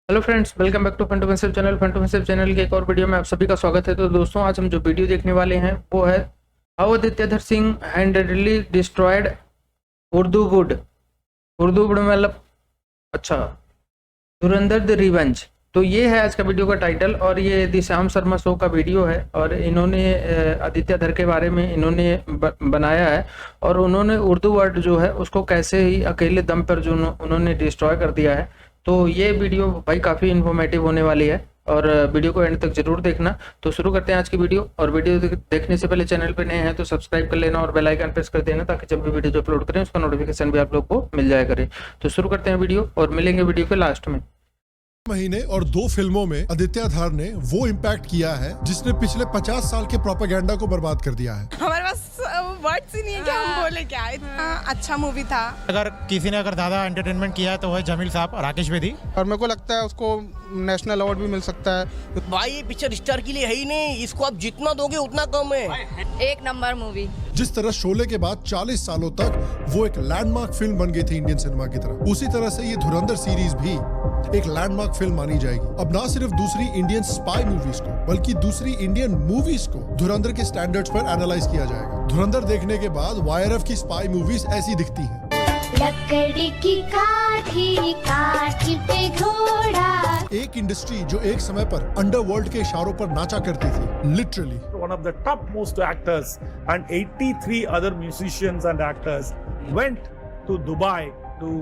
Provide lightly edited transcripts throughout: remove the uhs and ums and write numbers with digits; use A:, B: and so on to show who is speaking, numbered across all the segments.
A: Hello friends, welcome back to Funtoo concept channel. Funtoo concept channel के एक और video में आप सभी का स्वागत है। तो दोस्तों, आज हम जो वीडियो देखने वाले हैं वो है हाउ आदित्यधर सिंह हैंडेडली डिस्ट्रॉयड उर्दूवुड। उर्दूवुड मतलब अच्छा, धुरंधर द रिवेंज। तो ये है आज का वीडियो का टाइटल और ये दी श्याम शर्मा शो का वीडियो है और इन्होंने आदित्यधर के बारे में इन्होंने बनाया है और उन्होंने उर्दू वर्ड जो है उसको कैसे ही अकेले दम पर जो उन्होंने डिस्ट्रॉय कर दिया है। तो ये वीडियो भाई काफ़ी इन्फॉर्मेटिव होने वाली है और वीडियो को एंड तक जरूर देखना। तो शुरू करते हैं आज की वीडियो। और वीडियो देखने से पहले चैनल पे नए हैं तो सब्सक्राइब कर लेना और बेल आइकन प्रेस कर देना ताकि जब भी वीडियो जो अपलोड करें उसका नोटिफिकेशन भी आप लोग को मिल जाया करे। तो शुरू करते हैं वीडियो और मिलेंगे वीडियो के लास्ट में।
B: महीने और 2 फिल्मों में आदित्यधर ने वो इम्पैक्ट किया है जिसने पिछले 50 साल के प्रोपेगेंडा को बर्बाद कर दिया है।
C: हमारे पास वर्ड्स ही नहीं है कि हम बोले क्या। इतना अच्छा मूवी था।
D: अगर किसी ने ज्यादा एंटरटेनमेंट किया है तो वह जमील साहब और राकेश बेदी।
E: और मेरे को लगता है उसको नेशनल अवार्ड भी मिल सकता है।
F: भाई ये पिक्चर स्टार के लिए है ही नहीं, इसको आप जितना दोगे उतना कम है।
C: एक नंबर मूवी।
B: जिस तरह शोले के बाद 40 सालों तक वो एक लैंडमार्क फिल्म बन गई थी इंडियन सिनेमा की तरह, उसी तरह से ये धुरंधर सीरीज भी एक लैंडमार्क फिल्म मानी जाएगी। अब ना सिर्फ दूसरी इंडियन स्पाई मूवीज को बल्कि दूसरी इंडियन मूवीज को धुरंधर के स्टैंडर्ड्स पर एनालाइज किया जाएगा। धुरंधर देखने के बाद वाईआरएफ की स्पाई मूवीज ऐसी दिखती हैं।
G: लकड़ी की काठी काठी पे घोड़ा।
B: एक इंडस्ट्री जो एक समय पर अंडरवर्ल्ड के इशारों पर नाचा करती थी, literally.
H: One of the topmost actors and 83 other musicians and actors went to Dubai to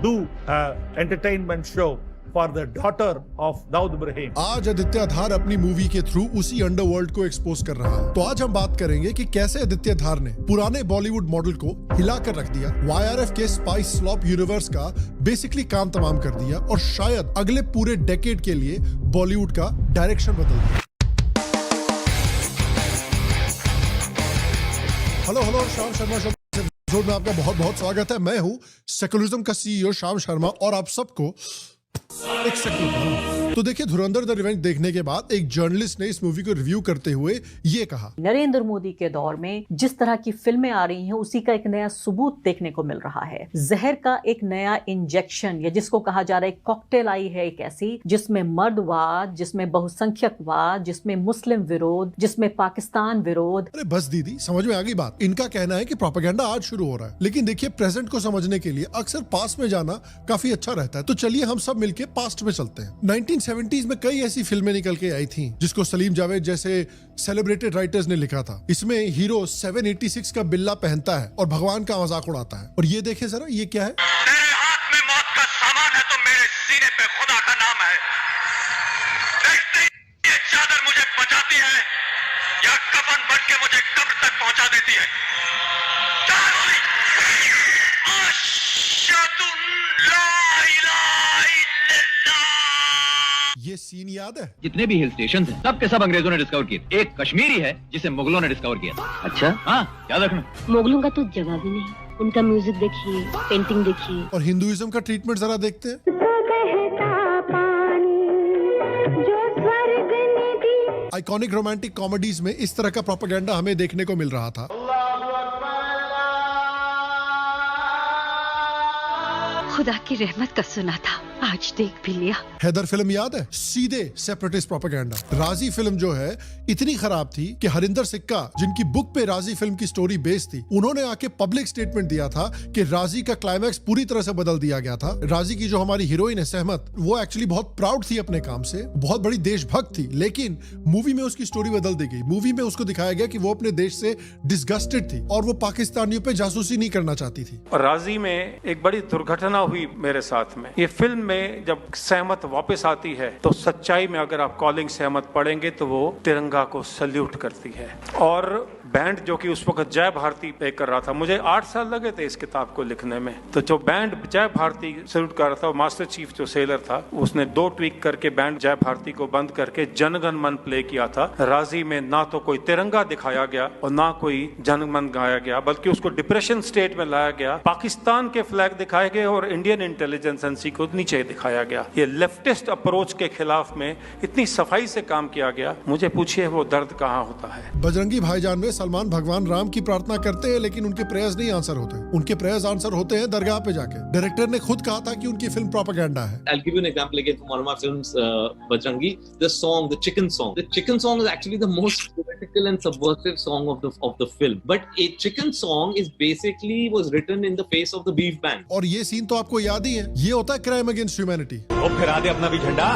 H: do an entertainment show for the daughter of Daud Ibrahim.
B: आज आदित्यधर अपनी मूवी के थ्रू उसी अंडरवर्ल्ड को एक्सपोज कर रहा है। तो आज हम बात करेंगे कि कैसे आदित्यधर ने पुराने बॉलीवुड मॉडल को हिलाकर रख दिया, वाईआरएफ के स्पाइस स्लॉप यूनिवर्स का बेसिकली काम तमाम कर दिया और शायद अगले पूरे डेकेड के लिए बॉलीवुड का डायरेक्शन बदल दिया। हेलो श्याम शर्मा शो में आपका बहुत बहुत स्वागत है। मैं हूं सेकुलरिज्म का सीईओ श्याम शर्मा और आप सबको एक सेकंड। तो देखिए, धुरंधर द रिवेंज देखने के बाद एक जर्नलिस्ट ने इस मूवी को रिव्यू करते हुए ये कहा,
I: नरेंद्र मोदी के दौर में जिस तरह की फिल्में आ रही हैं उसी का एक नया सबूत देखने को मिल रहा है। जहर का एक नया इंजेक्शन या जिसको कहा जा रहा है कॉकटेल आई है, एक ऐसी जिसमें मर्दवाद, जिसमें बहुसंख्यकवाद, जिसमें मुस्लिम विरोध, जिसमें पाकिस्तान विरोध।
B: अरे बस दीदी, समझ में आ गई बात। इनका कहना है कि प्रोपेगेंडा आज शुरू हो रहा है, लेकिन देखिए प्रेजेंट को समझने के लिए अक्सर पास्ट में जाना काफी अच्छा रहता है। तो चलिए हम सब मिलके पास्ट में चलते हैं। 1970s में कई ऐसी फिल्में निकल के आई थी जिसको सलीम जावेद जैसे सेलिब्रेटेड राइटर्स ने लिखा था। इसमें हीरो 786 का बिल्ला पहनता है और भगवान का मजाक उड़ाता है। और ये देखे जरा, ये क्या है?
J: तेरे हाथ में मौत का सामान है तो मेरे सीने पे खुदा का नाम है। देखते ही ये चादर मुझे बचाती है या कफन बन के मुझे कब्र तक पहुंचा देती है।
B: ये सीन याद है?
K: जितने भी हिल स्टेशन हैं, सब के सब अंग्रेजों ने डिस्कवर किए। एक कश्मीरी है जिसे मुगलों ने डिस्कवर किया था। अच्छा, हाँ, याद रखना।
G: मुगलों का तो जवाब ही नहीं। उनका म्यूजिक देखिए, पेंटिंग देखिए।
B: और हिंदुइज्म का ट्रीटमेंट जरा देखते हैं। आइकॉनिक रोमांटिक कॉमेडीज में इस तरह का प्रोपेगेंडा हमें देखने को मिल रहा था।
G: खुदा की रहमत का सुना था, आज देख भी लिया।
B: हैदर फिल्म याद है? सीधे सेपरेटिस्ट प्रोपेगेंडा। राजी फिल्म जो है इतनी खराब थी कि हरिंदर सिक्का, जिनकी बुक पे राजी फिल्म की स्टोरी बेस्ड थी, उन्होंने आके पब्लिक स्टेटमेंट दिया था कि राजी का क्लाइमैक्स पूरी तरह से बदल दिया गया था। राजी की जो हमारी हीरोइन है सहमत, वो एक्चुअली बहुत प्राउड थी अपने काम से, बहुत बड़ी देशभक्त थी, लेकिन मूवी में उसकी स्टोरी बदल दी गई। मूवी में उसको दिखाया गया कि वो अपने देश से डिसगस्टेड थी और वो पाकिस्तानियों पे जासूसी नहीं करना चाहती थी।
H: राजी में एक बड़ी दुर्घटना हुई मेरे साथ में। ये फिल्म में जब सहमत वापस आती है तो सच्चाई में अगर आप कॉलिंग सहमत पढ़ेंगे तो वो तिरंगा को सल्यूट करती है। और बैंड जो कि उस वक्त जय भारती पे कर रहा था, मुझे 8 साल लगे थे इस किताब को लिखने में। तो जो बैंड जय भारती सल्यूट कर रहा था, मास्टर चीफ जो सेलर था, उसने 2 ट्वीक करके बैंड जय भारती को बंद करके जनगण मन प्ले किया था। राजी में ना तो कोई तिरंगा दिखाया गया और ना कोई जनगण गाया गया, बल्कि उसको डिप्रेशन स्टेट में लाया गया। पाकिस्तान के फ्लैग दिखाए गए और इंडियन इंटेलिजेंस एजेंसी को नीचे दिखाया गया। ये लेफ्टिस्ट अप्रोच के खिलाफ में इतनी सफाई से काम किया गया। मुझे पूछिए वो दर्द कहाँ होता है।
B: बजरंगी भाईजान में सलमान भगवान राम की प्रार्थना करते हैं, लेकिन उनके प्रेयर्स नहीं आंसर होते। उनके प्रेयर्स आंसर होते हैं दरगाह पे जाके। डायरेक्टर ने खुद कहा था कि उनकी फिल्म प्रोपेगेंडा है।
L: I'll give you an example again from one of my films, Bajrangi. The song, the chicken song. The chicken song is actually the most political and subversive song of the film. But a chicken song is basically was written in the face of the beef ban.
B: और ये scene तो आपको याद ही है, ये होता है crime against humanity.
K: वो फिरा दे अपना भी झंडा।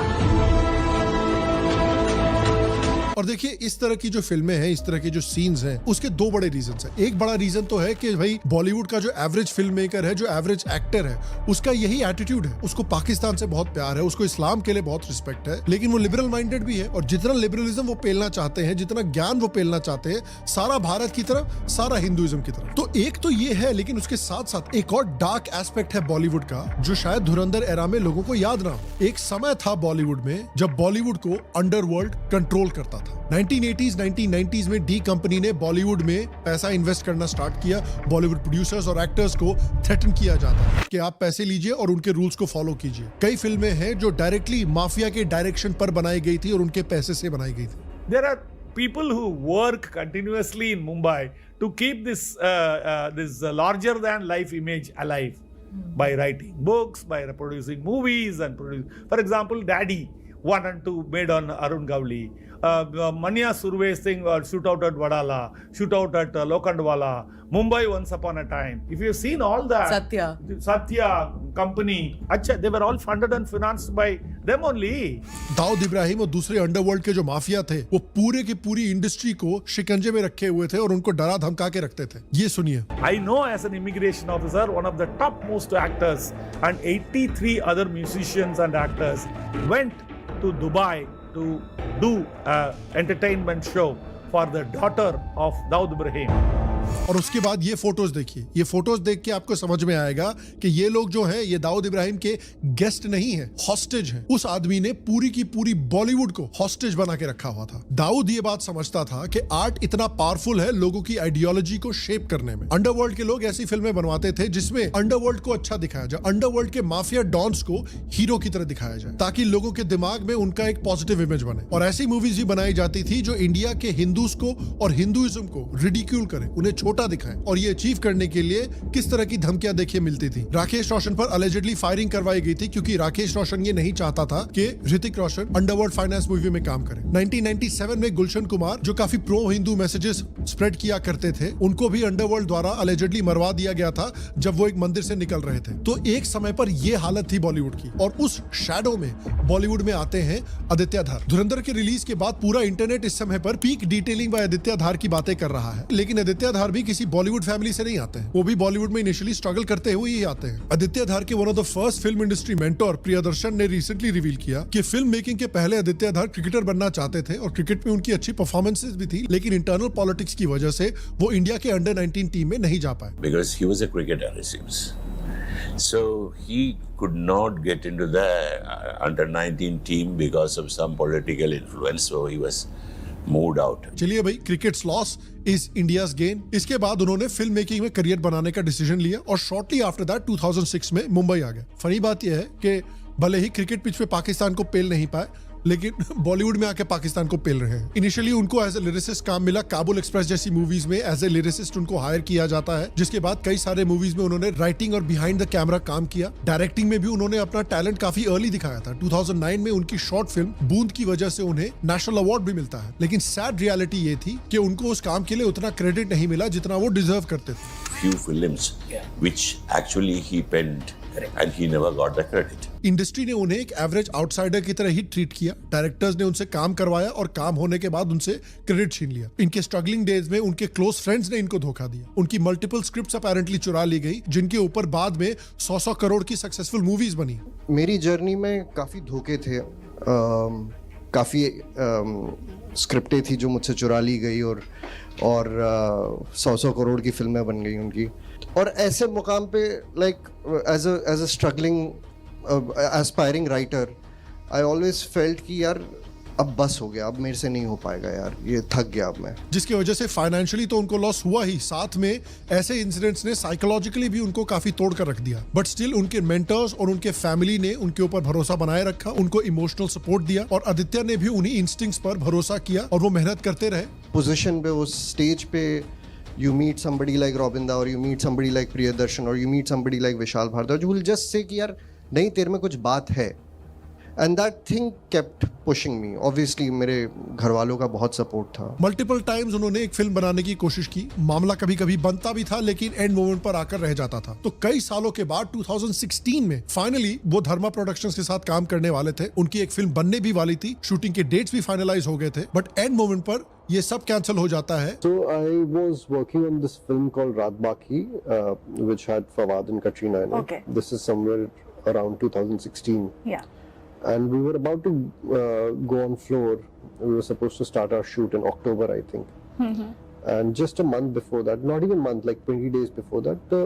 B: और देखिए इस तरह की जो फिल्में हैं, इस तरह के जो सीन्स हैं, उसके दो बड़े रीजंस हैं। एक बड़ा रीजन तो है कि भाई बॉलीवुड का जो एवरेज फिल्म मेकर है, जो एवरेज एक्टर है, उसका यही एटीट्यूड है। उसको पाकिस्तान से बहुत प्यार है, उसको इस्लाम के लिए बहुत रिस्पेक्ट है, लेकिन वो लिबरल माइंडेड भी है। और जितना लिबरलिज्म वो पेलना चाहते हैं, जितना ज्ञान वो पेलना चाहते हैं, सारा भारत की तरफ, सारा हिंदुइज्म की तरफ। तो एक तो ये है, लेकिन उसके साथ साथ एक और डार्क एस्पेक्ट है बॉलीवुड का, जो शायद धुरंधर एरा में लोगों को याद ना हो। एक समय था बॉलीवुड में जब बॉलीवुड को अंडरवर्ल्ड कंट्रोल करता था। 1980s 1990s में डी कंपनी ने बॉलीवुड में पैसा इन्वेस्ट करना स्टार्ट किया। बॉलीवुड प्रोड्यूसर्स और एक्टर्स को थ्रेटन किया जाता है कि आप पैसे लीजिए और उनके रूल्स को फॉलो कीजिए। कई फिल्में हैं जो डायरेक्टली माफिया के डायरेक्शन पर बनाई गई थी और उनके पैसे से बनाई गई थी।
M: There are people who work continuously in Mumbai to keep this larger than life image alive by writing books, by producing movies and for example, Daddy 1 and 2 made on Arun Gavli. Manya Surve's thing, Shootout at Wadala, Shootout at Lokhandwala, Mumbai Once Upon a Time. If you've seen all that, Satya company, they were all funded and financed by them only.
B: Dawood Ibrahim और दूसरे underworld के जो mafia थे, वो पूरे की पूरी industry को शिकंजे में रखे हुए थे और उनको डरा धमका के रखते थे। ये सुनिए।
M: I know as an immigration officer, one of the topmost actors and 83 other musicians and actors went to Dubai to do an entertainment show for the daughter of Dawood Ibrahim.
B: और उसके बाद ये फोटोज देखिए। ये photos देख के आपको समझ में आएगा कि ये लोग जो हैं, ये दाऊद इब्राहिम के गेस्ट नहीं हैं, हॉस्टेज हैं। उस आदमी ने पूरी की पूरी बॉलीवुड को हॉस्टेज बना के रखा हुआ था। दाऊद ये बात समझता था कि आर्ट इतना पावरफुल है लोगों की आइडियोलॉजी को शेप करने में। अंडरवर्ल्ड के लोग ऐसी फिल्में बनवाते थे जिसमें अंडरवर्ल्ड को अच्छा दिखाया जाए, अंडरवर्ल्ड के माफिया डॉन्स को हीरो की तरह दिखाया जाए, ताकि लोगों के दिमाग में उनका एक पॉजिटिव इमेज बने। और ऐसी मूवीज भी बनाई जाती थी जो इंडिया के हिंदूज को और हिंदुइज्म को रिडिक्यूल करे, उन्हें छोटा दिखाएं। और ये अचीव करने के लिए किस तरह की धमकियां देखिए मिलती थी। राकेश रोशन पर अलेजिडली फायरिंग करवाई गई थी क्योंकि राकेश रोशन ये नहीं चाहता था कि Hrithik Roshan underworld finance movie में काम करे। 1997 में गुलशन कुमार, जो काफी प्रो हिंदू मैसेजेस स्प्रेड किया करते थे, उनको भी अंडरवर्ल्ड द्वारा अलेजिडली मरवा दिया गया था जब वो एक मंदिर से निकल रहे थे। तो एक समय पर यह हालत थी बॉलीवुड की। और उस शैडो में बॉलीवुड में आते हैं आदित्य धार। धुरंधर के रिलीज के बाद पूरा इंटरनेट इस समय पर पीक डिटेलिंग बाय आदित्य धार की बातें कर रहा है, लेकिन आदित्य धार भी किसी बॉलीवुड फैमिली से नहीं आते हैं। वो भी बॉलीवुड में इनिशियली स्ट्रगल करते हुए ही आते हैं। आदित्य धार के one of the first film industry mentor Priyadarshan ने रिसेंटली रिवील किया कि फिल्म मेकिंग के पहले आदित्य धार क्रिकेटर बनना चाहते थे और क्रिकेट में उनकी अच्छी परफॉर्मेंसेस भी थी, लेकिन इंटरनल पॉलिटिक्स की वजह से वो इंडिया के अंडर 19 टीम में नहीं जा पाए।
N: Because he was a cricketer, it seems. So he could not get into the under 19 team because of some political influence, so he was moved out.
B: चलिए भाई, crickets loss is India's gain. इसके बाद उन्होंने film making में career बनाने का decision लिया और शॉर्टली आफ्टर दैट 2006 में मुंबई आ गए। फनी बात यह है कि भले ही क्रिकेट पिच पे पाकिस्तान को पेल नहीं पाए, लेकिन बॉलीवुड में आके पाकिस्तान को पेल रहे हैं। इनिशियली उनको एज ए लिरिसिस्ट काम मिला। काबुल एक्सप्रेस जैसी मूवीज में एज ए लिरिसिस्ट उनको हायर किया जाता है, जिसके बाद कई सारे मूवीज में उन्होंने राइटिंग और बिहाइंड द कैमरा काम किया। डायरेक्टिंग में भी उन्होंने अपना टैलेंट काफी अर्ली दिखाया था। 2009 में उनकी शॉर्ट फिल्म बूंद की वजह से उन्हें नेशनल अवार्ड भी मिलता है, लेकिन सैड रियलिटी ये थी कि उनको उस काम के लिए उतना क्रेडिट नहीं मिला जितना वो डिजर्व करते थे।
N: Few films which actually he penned and he never got the credit.
B: Industry ने उन्हें एक एवरेज आउटसाइडर की तरह ही ट्रीट किया। डायरेक्टर्स ने उनसे काम करवाया और काम होने के बाद उनसे क्रेडिट छीन लिया। इनके स्ट्रगलिंग डेज में उनके क्लोज फ्रेंड्स ने इनको धोखा दिया। उनकी मल्टीपल स्क्रिप्ट्स अपैरेंटली चुरा ली गई, जिनके ऊपर बाद में 100 करोड़ की सक्सेसफुल मूवीज बनी।
O: मेरी जर्नी में काफी धोखे थे, काफी स्क्रिप्टें थी जो मुझसे चुरा ली गई और 100 करोड़ की फिल्में बन गई उनकी। और ऐसे मुकाम पे like as a struggling aspiring writer, I always felt कि यार अब बस हो गया, अब मेरे से नहीं हो पाएगा यार, ये थक गया अब मैं।
B: जिसकी वजह से फाइनेंशियली तो उनको लॉस हुआ ही, साथ में ऐसे इंसिडेंट्स ने साइकोलॉजिकली भी उनको काफी तोड़ कर रख दिया। बट स्टिल उनके मेंटर्स और उनके फैमिली ने उनके ऊपर भरोसा बनाए रखा, उनको इमोशनल सपोर्ट दिया और आदित्य ने भी उन्हीं इंस्टिंक्ट्स पर भरोसा किया और वो मेहनत करते रहे।
O: पोजीशन पे, उस स्टेज पे you meet somebody like Robinda or you meet somebody like Priyadarshan or you meet somebody like Vishal Bhardwaj who will just say कि यार नहीं तेरे में कुछ बात है, and that thing kept pushing me. Obviously मेरे घर वालों का बहुत सपोर्ट था।
B: मल्टीपल टाइम्स उन्होंने एक फिल्म बनाने की कोशिश की, मामला कभी कभी बनता भी था लेकिन एंड मोमेंट पर आकर रह जाता था। तो कई सालों के बाद 2016 में फाइनली वो धर्मा प्रोडक्शंस के साथ काम करने वाले थे। उनकी एक फिल्म बनने भी वाली थी, शूटिंग के डेट्स भी फाइनलाइज हो गए थे, बट एंड मोमेंट पर ये सब कैंसिल हो जाता है।
P: So I was working on this film called Raat Baki, which had Fawad and Katrina in it.
C: Okay.
P: This is somewhere around 2016.
C: Yeah.
P: And we were about to go on floor. We were supposed to start our shoot in October, I think. And just a month before that, not even a month, like 20 days before that,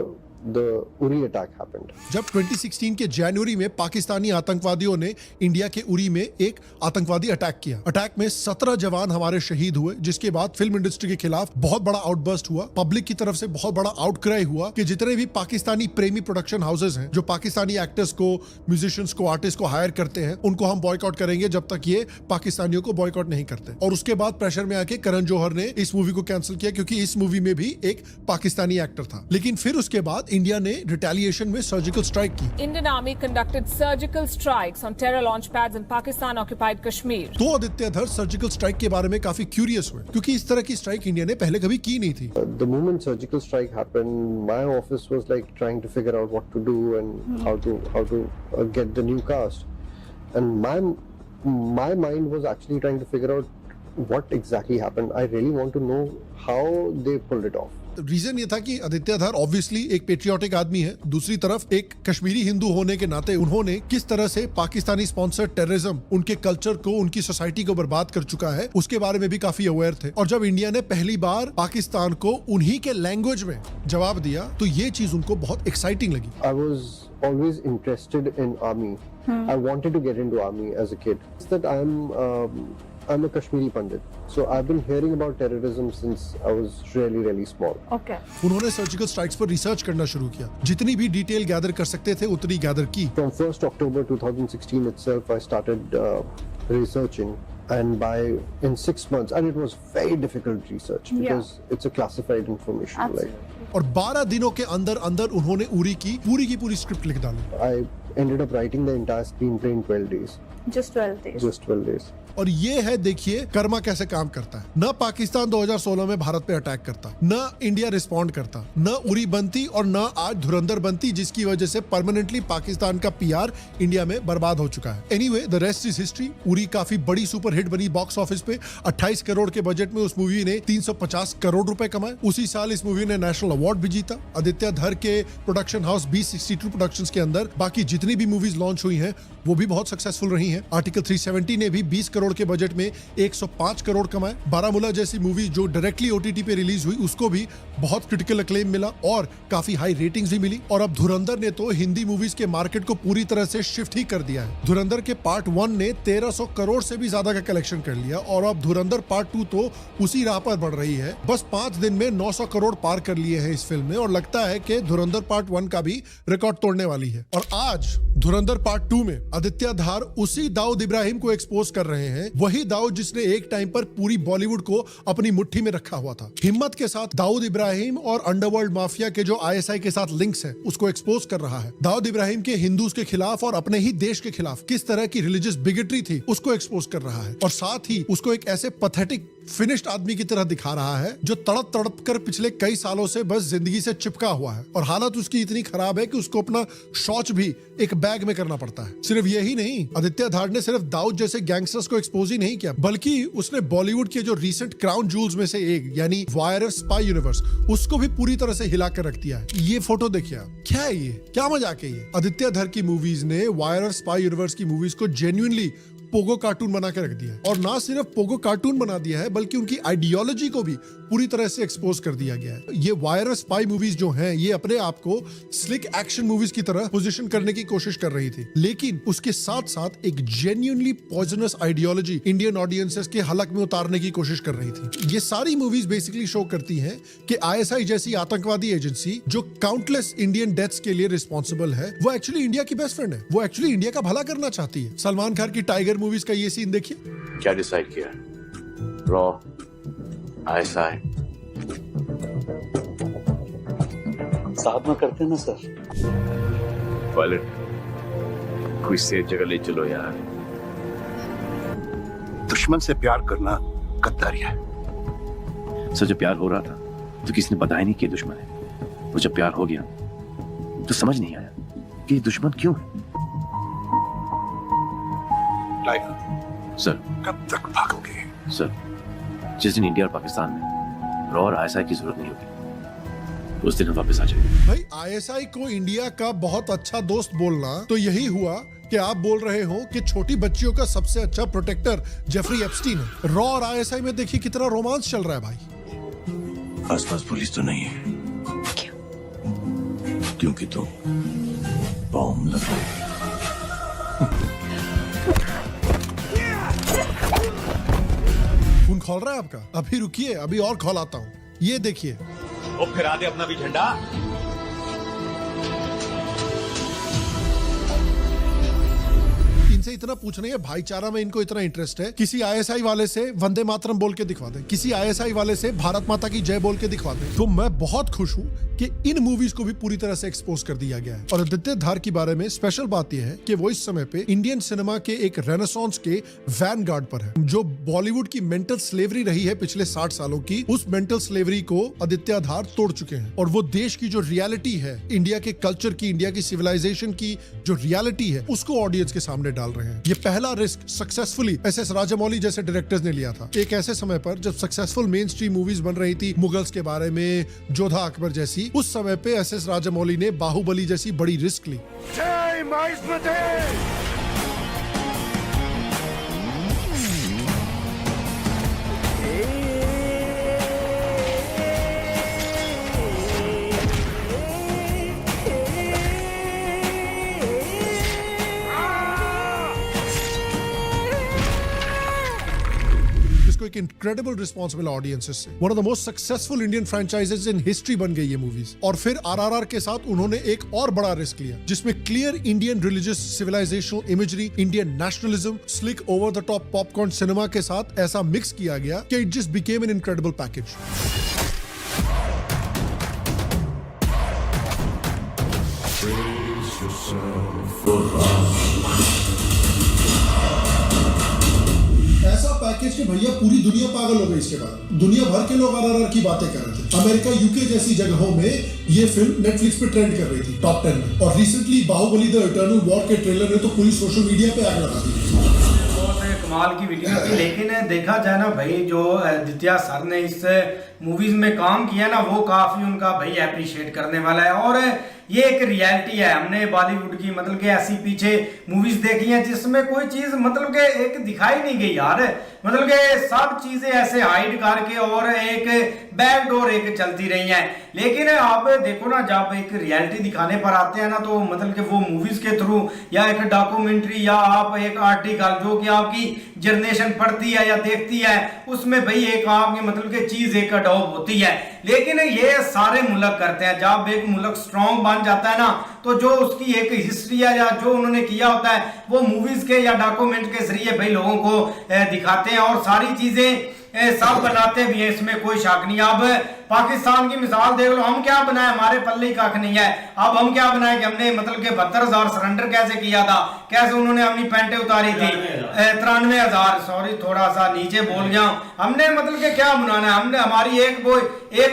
P: the Uri attack happened.
B: जब 2016 के जनवरी में पाकिस्तानी आतंकवादियों ने India के उरी में एक आतंकवादी attack किया। अटैक में 17 जवान हमारे शहीद हुए, जिसके बाद फिल्म इंडस्ट्री के खिलाफ बहुत बड़ा आउटबर्स्ट हुआ। पब्लिक की तरफ से बहुत बड़ा आउटक्राई हुआ कि जितने भी पाकिस्तानी प्रेमी प्रोडक्शन हाउसेज हैं जो पाकिस्तानी एक्टर्स को, म्यूजिशियंस को, आर्टिस्ट को हायर करते हैं, उनको हम बॉयकॉट करेंगे जब तक ये पाकिस्तानियों को बॉयकॉट नहीं करते। और उसके बाद प्रेशर में आके करण जौहर ने इस मूवी को कैंसिल किया क्योंकि इस मूवी में भी एक पाकिस्तानी एक्टर था। लेकिन फिर उसके बाद इंडिया ने रिटेलिएशन में सर्जिकल स्ट्राइक की।
Q: Indian Army conducted surgical strikes on terror launch pads in Pakistan occupied Kashmir.
B: तो आदित्य धर सर्जिकल स्ट्राइक के बारे में काफी क्यूरियस हुए क्योंकि इस तरह की स्ट्राइक इंडिया ने पहले कभी की नहीं थी।
P: The moment surgical strike happened, my office was like trying to figure out what to do and how to get the new cast. And my mind was actually trying to figure out what exactly happened. I really want to know how they pulled it off.
B: Reason ये था कि आदित्य धर obviously एक patriotic आदमी है, दूसरी तरफ एक कश्मीरी हिंदू होने के नाते उन्होंने किस तरह से पाकिस्तानी स्पॉन्सर्ड टेररिज्म उनके कल्चर को, उनकी सोसाइटी को बर्बाद कर चुका है, उसके बारे में भी काफी अवेयर थे। और जब इंडिया ने पहली बार पाकिस्तान को उन्हीं के लैंग्वेज में जवाब दिया तो ये चीज उनको बहुत एक्साइटिंग लगी।
P: I was always interested in army. I wanted to get into army as a kid. It's that I'm a Kashmiri Pandit. So I've been hearing about terrorism since I was really small.
C: Okay.
B: उन्होंने surgical strikes पर research करना शुरू किया, जितनी भी detail gather कर सकते थे उतनी गैदर की।
P: From 1st October 2016 itself, I started researching, and in 6 months, and it was very difficult research because it's a classified information.
C: Absolutely.
B: और 12 दिनों के अंदर उन्होंने उरी की पूरी स्क्रिप्ट लिख डाली।
P: I ended up writing the entire screenplay in 12 days.
C: Just 12 days.
P: Just 12 days.
B: और ये है, देखिए कर्मा कैसे काम करता है। न पाकिस्तान 2016 में भारत पे अटैक करता, न इंडिया रिस्पॉन्ड करता, न उरी बनती और न आज धुरंधर बनती, जिसकी वजह से परमानेंटली पाकिस्तान का पीआर इंडिया में बर्बाद हो चुका है। Anyway, the rest is history. Uri काफी बड़ी सुपर हिट बनी बॉक्स ऑफिस पे। 28 करोड़ के बजट में उस मूवी ने 350 करोड़ रुपए कमाए। उसी साल इस मूवी ने नेशनल अवार्ड भी जीता। आदित्य धर के प्रोडक्शन हाउस B62 प्रोडक्शंस के अंदर बाकी जितनी भी मूवीज लॉन्च हुई हैं वो भी बहुत सक्सेसफुल रही हैं। आर्टिकल 370 ने भी 20 करोड़ के बजट में 105 करोड़ कमाए। बारामूला जैसी मूवी जो डायरेक्टली OTT पे रिलीज हुई उसको भी बहुत क्रिटिकल अक्लेम मिला और काफी हाई रेटिंग्स भी मिली। और अब धुरंधर ने तो हिंदी मूवीज के मार्केट को पूरी तरह से शिफ्ट ही कर दिया है। धुरंधर के पार्ट 1 ने 1300 करोड़ से भी ज्यादा का कलेक्शन कर लिया और अब धुरंधर पार्ट 2 तो उसी राह पर बढ़ रही है। बस 5 दिन में 900 करोड़ पार कर लिए हैं इस फिल्म ने और लगता है कि धुरंधर पार्ट 1 का भी रिकॉर्ड तोड़ने वाली है। और आज धुरंधर पार्ट 2 में आदित्य धार उसी दाऊद इब्राहिम को एक्सपोज कर रहे हैं, वही दाऊद जिसने एक टाइम पर पूरी बॉलीवुड को अपनी मुट्ठी में रखा हुआ था। हिम्मत के साथ दाऊद इब्राहिम और अंडरवर्ल्ड माफिया के जो ISI के साथ लिंक्स हैं उसको एक्सपोज कर रहा है। दाऊद इब्राहिम के हिंदूज के खिलाफ और अपने ही देश के खिलाफ किस तरह की रिलीजियस बिगेटरी थी उसको एक्सपोज कर रहा है और साथ ही उसको एक ऐसे पैथेटिक फिनिश्ड आदमी की तरह दिखा रहा है जो तड़प कर पिछले कई सालों से बस जिंदगी से चिपका हुआ है और हालत उसकी इतनी खराब है कि उसको अपना शौच भी एक बैग में करना पड़ता है। सिर्फ यही नहीं, आदित्य धार ने सिर्फ दाऊद जैसे गैंगस्टर्स को एक्सपोज ही नहीं किया बल्कि उसने बॉलीवुड के जो रीसेंट क्राउन जूल्स में से एक यानी वायरस स्पाई यूनिवर्स उसको भी पूरी तरह से हिला कर रख दिया है। ये फोटो देखिए आप, क्या है ये, क्या मजाक है ये। आदित्य धर की मूवीज ने वायरस स्पाई यूनिवर्स की मूवीज को जेन्युइनली पोगो कार्टून बना के रख दिया है और ना सिर्फ पोगो कार्टून बना दिया है बल्कि उनकी आइडियोलॉजी को भी पूरी तरह से एक्सपोज कर दिया गया है। ये वायरस स्पाई मूवीज जो हैं, ये अपने आप को स्लिक एक्शन मूवीज की तरह पोजीशन करने की कोशिश कर रही थी, लेकिन उसके साथ साथ एक genuinely poisonous ideology Indian audiences के हलक में उतारने की कोशिश कर रही थी। ये सारी मूवीज बेसिकली शो करती हैं कि आईएसआई जैसी आतंकवादी एजेंसी जो काउंटलेस इंडियन डेथ्स के लिए रिस्पॉन्सिबल है, वो एक्चुअली इंडिया की बेस्ट फ्रेंड है, वो एक्चुअली इंडिया का भला करना चाहती है। सलमान खान की टाइगर मूवीज का ये सीन देखिए।
N: क्या डिसाइड किया? रॉ, आईएसआई
K: साथ में करते हैं ना सर।
N: पायलट, कोई सेफ जगह ले चलो यार।
K: दुश्मन से प्यार करना गद्दारी है। सर जब प्यार हो रहा था तो किसी ने बताया नहीं कि दुश्मन है, और जब प्यार हो गया तो समझ नहीं आया कि दुश्मन क्यों है।
J: टाइगर
K: सर
J: कब तक भागोगे?
K: सर जिस दिन इंडिया और पाकिस्तान में रॉ और आईएसआई की जरूरत नहीं होगी, उस दिन हम वापस आ जाएंगे।
B: भाई आईएसआई को इंडिया का बहुत अच्छा दोस्त बोलना तो यही हुआ कि आप बोल रहे हो कि छोटी बच्चियों का सबसे अच्छा प्रोटेक्टर जेफरी एप्स्टीन है। रॉ और आईएसआई में देखिए कितना रोमांस चल रहा है भाई।
N: आसपास पुलिस तो नहीं है। क्योंकि तुम बॉम्ब लगाओगे।
B: खून खोल रहा है आपका? अभी रुकिए, अभी और खोलाता हूँ। ये देखिए,
K: वो फिरा दे अपना भी झंडा।
B: इनसे इतना पूछना है, भाईचारा में इनको इतना इंटरेस्ट है। किसी आईएसआई वाले से वंदे मातरम बोल के दिखवा दें, किसी आईएसआई वाले से भारत माता की जय बोल के दिखवा दें। तो मैं बहुत खुश हूँ कि इन मूवीज को भी पूरी तरह से एक्सपोज कर दिया गया है। और आदित्य धार के बारे में स्पेशल बात यह है कि वो इस समय पे इंडियन सिनेमा के एक रेनेसांस के वैनगार्ड पर है। जो बॉलीवुड की मेंटल स्लेवरी रही है पिछले 60 सालों की, उस मेंटल स्लेवरी को आदित्य धार तोड़ चुके हैं। और वो देश की जो रियलिटी है, इंडिया के कल्चर की, इंडिया की सिविलाइजेशन की जो रियलिटी है, उसको ऑडियंस के सामने डाल रहे हैं। ये पहला रिस्क सक्सेसफुली एस.एस. राजामौली जैसे डायरेक्टर्स ने लिया था, एक ऐसे समय पर जब सक्सेसफुल मेन स्ट्रीम मूवीज बन रही थी, मुगल्स के बारे में, जोधा अकबर जैसी। उस समय पे एस.एस. राजामौली ने बाहुबली जैसी बड़ी रिस्क ली।
J: जय माइस्मती।
B: एक इनक्रेडिबल रिस्पॉन्स मिला ऑडियंसेस से। One of the most successful Indian franchises in history बन गई ये मूवीज। और फिर आरआरआर के साथ उन्होंने एक और बड़ा रिस्क लिया, जिसमें clear Indian religious civilisational imagery, Indian nationalism, slick over the top popcorn cinema के साथ ऐसा मिक्स किया गया कि it just became an incredible package. ऐसा पैकेज कि भैया पूरी दुनिया पागल हो गई इसके बाद। दुनिया भर के लोग आरआरआर की बातें कर रहे थे। अमेरिका, यूके जैसी जगहों में ये फिल्म नेटफ्लिक्स पे ट्रेंड कर रही थी टॉप 10 में। और recently Baahubali the eternal war के ट्रेलर ने तो पूरी सोशल मीडिया पे आग लगा दी।
R: कमाल की वीडियो थी, लेकिन देखा जाए ना भाई, जो आदित्य सर ने इस मूवीज में काम किया ना, वो काफी उनका भाई अप्रिशिएट करने वाला है। और ये एक रियलिटी है। हमने बॉलीवुड की मतलब के ऐसी पीछे मूवीज देखी हैं जिसमें कोई चीज मतलब के एक दिखाई नहीं गई यार। मतलब के सब चीजें ऐसे हाइड करके और एक बैकडोर एक चलती रही हैं। लेकिन आप देखो ना, जब एक रियलिटी दिखाने पर आते हैं ना, तो मतलब के वो मूवीज के थ्रू या एक डॉक्यूमेंट्री या आप एक आर्टिकल जो कि आपकी जनरेशन पढ़ती है या देखती है, उसमें भाई एक आपकी मतलब के चीज एक अडॉप्ट होती है। लेकिन ये सारे मुल्क करते हैं। जब एक मुल्क स्ट्रॉन्ग बन जाता है ना, तो जो उसकी एक हिस्ट्री है या जो उन्होंने किया होता है, वो मूवीज के या डॉक्यूमेंट के जरिए भाई लोगों को दिखाते हैं और सारी चीजें सब बनाते भी हैं, इसमें कोई शक नहीं। अब पाकिस्तान की मिसाल देख लो, हम क्या बनाए, हमारे पल्ले ही कख नहीं है। अब हम क्या बनाए कि हमने मतलब के 72,000 सरेंडर कैसे किया था, कैसे उन्होंने अपनी पैंटें उतारी थी, 93,000, सॉरी थोड़ा सा नीचे बोल गया। हमने मतलब के क्या बनाना है, हमने हमारी एक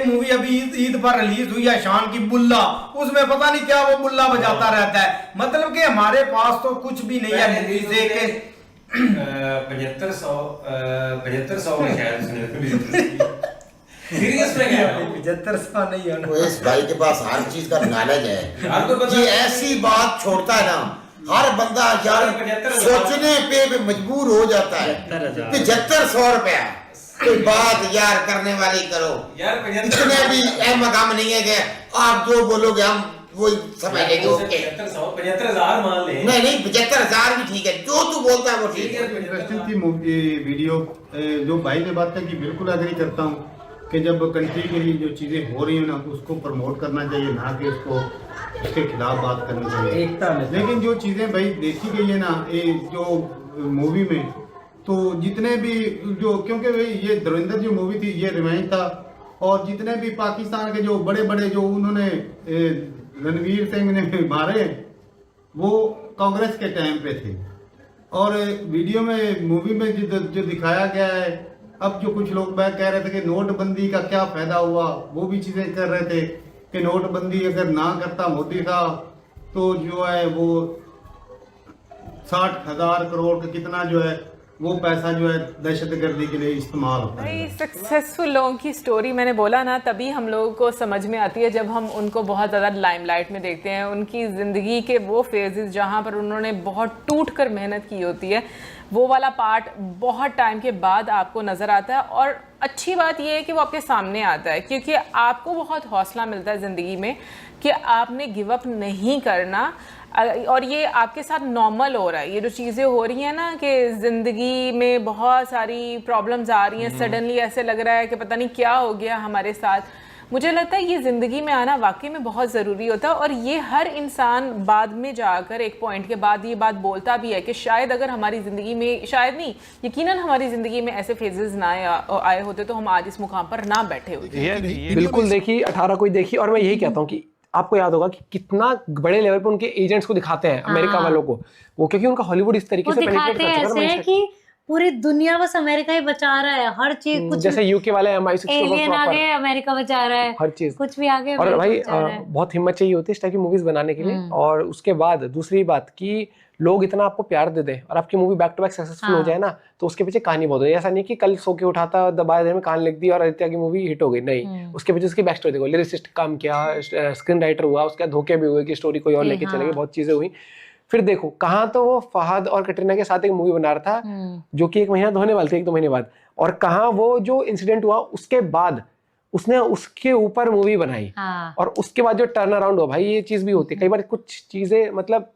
R: मूवी अभी ईद पर रिलीज हुई है शान की, बुल्ला, उसमें पता नहीं क्या वो बुल्ला बजाता रहता है। मतलब कि हमारे पास तो कुछ भी नहीं है मूवीज देख के।
S: 7500 में शायद सीरियस में क्या
R: 7500 नहीं है ना।
T: इस भाई के पास हर चीज का नॉलेज है। ये ऐसी बात छोड़ता है ना, हर बंदा यार सोचने पे भी मजबूर हो जाता है। 7500 रुपया कोई बात यार करने वाली करो
S: यार
T: इतने भी अहम काम नहीं है कि आप जो बोलोगे हम वही समझ लेंगे। ओके
S: 75,000 मान ले।
T: नहीं 75,000 भी ठीक है, जो तू बोलता है वो ठीक है।
U: इंटरेस्टिंग थी वीडियो। जो भाई ने बात है कि बिल्कुल एग्री करता हूँ कि जब कंट्री के लिए जो चीज़ें हो रही हैं ना उसको प्रमोट करना चाहिए, ना कि उसको उसके खिलाफ बात करनी चाहिए एकता में। लेकिन जो चीज़ें भाई देखी गई है ना ये जो मूवी में, तो जितने भी जो, क्योंकि भाई ये धुरंधर जो मूवी थी ये रिवाइंड था, और जितने भी पाकिस्तान के जो बड़े बड़े जो उन्होंने रणवीर सिंह ने मारे वो कांग्रेस के टाइम पे थे। और वीडियो में मूवी में जो दिखाया गया है, अब जो कुछ लोग मैं कह रहे थे कि नोटबंदी का क्या फायदा हुआ, वो भी चीज़ें कर रहे थे कि नोटबंदी अगर ना करता मोदी साहब तो जो है वो 60,000 करोड़ का कितना जो है वो पैसा जो है दहशतगर्दी के लिए इस्तेमाल होता है।
C: भाई सक्सेसफुल लोगों की स्टोरी मैंने बोला ना तभी हम लोगों को समझ में आती है जब हम उनको बहुत ज़्यादा लाइमलाइट में देखते हैं। उनकी ज़िंदगी के वो फेजेस जहाँ पर उन्होंने बहुत टूट कर मेहनत की होती है, वो वाला पार्ट बहुत टाइम के बाद आपको नज़र आता है। और अच्छी बात यह है कि वो आपके सामने आता है क्योंकि आपको बहुत हौसला मिलता है ज़िंदगी में कि आपने गिव अप नहीं करना। और ये आपके साथ नॉर्मल हो रहा है, ये जो चीज़ें हो रही हैं ना कि ज़िंदगी में बहुत सारी प्रॉब्लम्स आ रही हैं, सडनली ऐसे लग रहा है कि पता नहीं क्या हो गया हमारे साथ। मुझे लगता है ये ज़िंदगी में आना वाकई में बहुत ज़रूरी होता है। और ये हर इंसान बाद में जाकर एक पॉइंट के बाद ये बात बोलता भी है कि शायद अगर हमारी ज़िंदगी में, शायद नहीं यकीनन हमारी ज़िंदगी में ऐसे फेजेस ना आए होते तो हम आज इस मुकाम पर ना बैठे होते।
V: बिल्कुल देखी 18 कोई देखी। और मैं यही कहता हूँ कि आपको याद होगा कि कितना बड़े लेवल पे उनके एजेंट्स को दिखाते हैं अमेरिका वालों को, वो क्योंकि उनका हॉलीवुड इस तरीके से पेनिट्रेट कर चुका है
W: कि पूरी दुनिया बस अमेरिका ही बचा रहा है, हर चीज कुछ
V: जैसे यूके वाले MI6
W: एलियन आगे अमेरिका बचा रहा है,
V: हर चीज
W: कुछ भी आगे।
V: और भाई बहुत हिम्मत चाहिए होती है इस टाइप की मूवीज बनाने के लिए। और उसके बाद दूसरी बात कि लोग इतना आपको प्यार दे दें और आपकी movie back to back successful हो जाए ना, तो उसके पीछे कहानी बहुत है। ऐसा नहीं कि कल सो के उठाता दबाए देर में कान लिख दी और आदित्य की मूवी हिट हो गई, नहीं। उसके पीछे उसकी बैक स्टोरी देखो, लिरिसिस्ट काम किया, स्क्रीन राइटर हुआ, उसके धोखे भी हुए कि स्टोरी कोई और लेके चले गए, बहुत चीजें हुई। फिर देखो कहाँ तो वो फहद और कटरीना के साथ एक मूवी बना रहा था जो कि 1 महीना तो होने वाली थी, 1-2 महीने बाद, और कहाँ वो जो इंसिडेंट हुआ उसके बाद उसने उसके ऊपर मूवी बनाई। और उसके बाद जो टर्न अराउंड हुआ, भाई ये चीज भी होती है कई बार। कुछ चीजें मतलब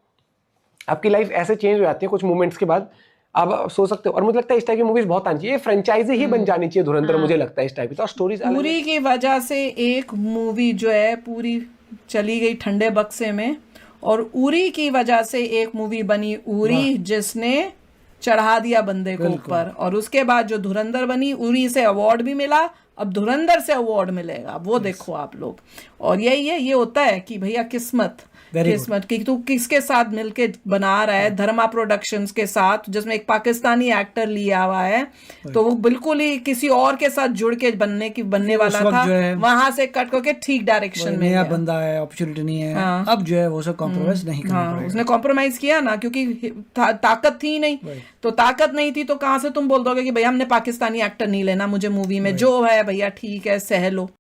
V: आपकी लाइफ ऐसे चेंज हो जाती है कुछ मोमेंट्स के बाद, आप सोच सकते हो। और मुझे लगता है इस टाइप की मूवीज बहुत आनी चाहिए, फ्रेंचाइजी ही बन जानी चाहिए धुरंधर। मुझे लगता है इस टाइप की तो स्टोरीज
C: पूरी की वजह से एक मूवी जो है पूरी चली गई ठंडे बक्से में, और उरी की वजह से एक मूवी बनी उरी जिसने चढ़ा दिया बंदे को ऊपर। और उसके बाद जो धुरंधर बनी, उरी से अवार्ड भी मिला, अब धुरंधर से अवार्ड मिलेगा, वो देखो आप लोग। और यही है, ये होता है कि भैया किस्मत की तू किसके साथ मिलके बना रहा है। धर्मा प्रोडक्शंस के साथ जिसमें एक पाकिस्तानी एक्टर लिया हुआ है, तो वो बिल्कुल ही किसी और के साथ जुड़ के बनने वाला था, वहां से कट करके ठीक डायरेक्शन में
X: नया बंदा है, अपॉर्चुनिटी नहीं है। अब जो है वो सब कॉम्प्रोमाइज नहीं करना पड़ेगा।
C: उसने कॉम्प्रोमाइज किया ना, क्योंकि ताकत थी नहीं, तो ताकत नहीं थी तो कहाँ से तुम बोल दोगे कि भैया हमने पाकिस्तानी एक्टर नहीं लेना मुझे मूवी में, जो है भैया ठीक है सह लो।